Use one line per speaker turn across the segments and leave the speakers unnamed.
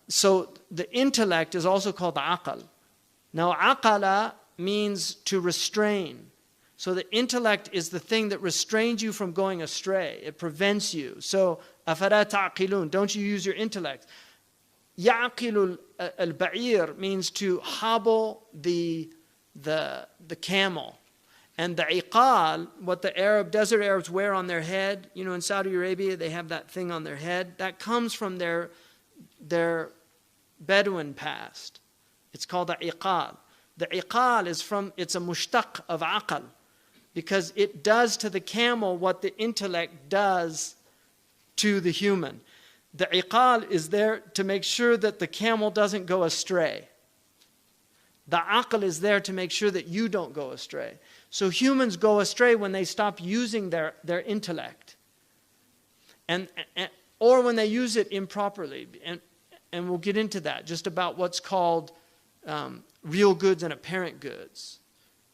So the intellect is also called aql. Now aqala means to restrain. So the intellect is the thing that restrains you from going astray. It prevents you. So afala ta'qilun, don't you use your intellect. Ya'qilu al-ba'ir means to hobble the camel. And the iqal, what the desert Arabs wear on their head, you know, in Saudi Arabia, they have that thing on their head. That comes from their Bedouin past. It's called the iqal. The iqal it's a mushtaq of aqal, because it does to the camel what the intellect does to the human. The iqal is there to make sure that the camel doesn't go astray. The aql is there to make sure that you don't go astray. So humans go astray when they stop using their intellect, or when they use it improperly. And we'll get into that, just about what's called real goods and apparent goods.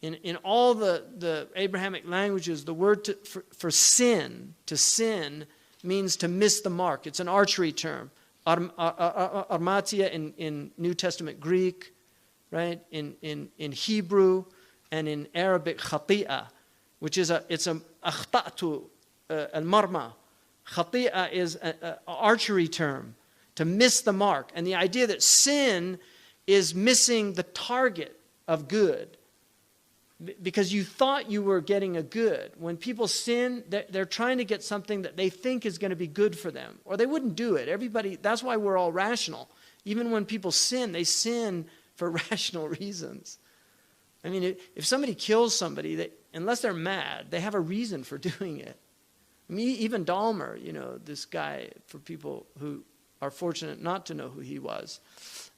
In all the Abrahamic languages, the word for sin, to sin, means to miss the mark. It's an archery term. Armatia in New Testament Greek, right? In Hebrew and in Arabic, khati'ah, which is it's a akhta'tu al-marma. Khati'ah is an archery term, to miss the mark. And the idea that sin is missing the target of good, because you thought you were getting a good. When people sin, they're trying to get something that they think is going to be good for them, or they wouldn't do it. That's why we're all rational. Even when people sin, they sin for rational reasons. I mean, if somebody kills somebody, unless they're mad, they have a reason for doing it. I mean, even Dahmer, you know, this guy, for people who are fortunate not to know who he was.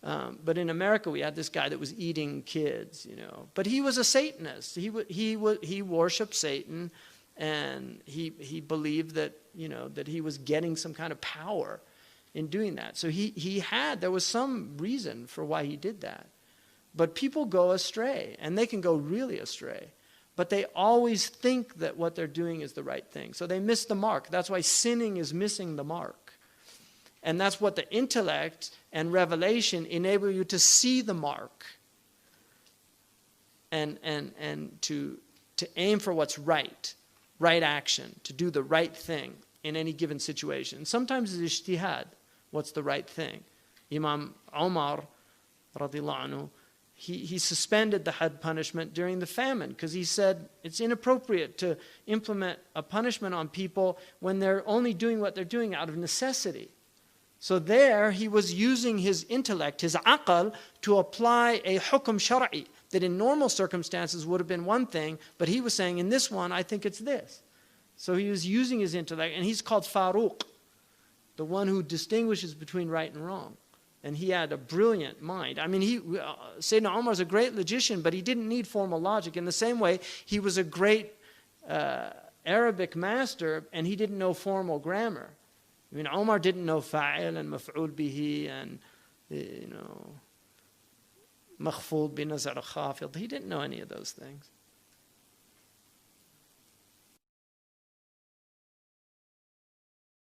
But in America, we had this guy that was eating kids, you know. But he was a Satanist. He worshipped Satan, and he believed that, you know, that he was getting some kind of power in doing that. So there was some reason for why he did that. But people go astray, and they can go really astray. But they always think that what they're doing is the right thing. So they miss the mark. That's why sinning is missing the mark. And that's what the intellect and revelation enable you to see the mark. And to aim for what's right action, to do the right thing in any given situation. And sometimes it's ijtihad, what's the right thing. Imam Umar, radiallahu anhu, he suspended the had punishment during the famine, because he said it's inappropriate to implement a punishment on people when they're only doing what they're doing out of necessity. So there he was using his intellect, his aql, to apply a hukm shar'i that in normal circumstances would have been one thing, but he was saying, in this one, I think it's this. So he was using his intellect, and he's called Faruq, the one who distinguishes between right and wrong. And he had a brilliant mind. I mean, Sayyidina Umar was a great logician, but he didn't need formal logic. In the same way, he was a great Arabic master, and he didn't know formal grammar. I mean, Umar didn't know fa'il and maf'ul bihi and, you know, makhfud bi nazar khafid. He didn't know any of those things.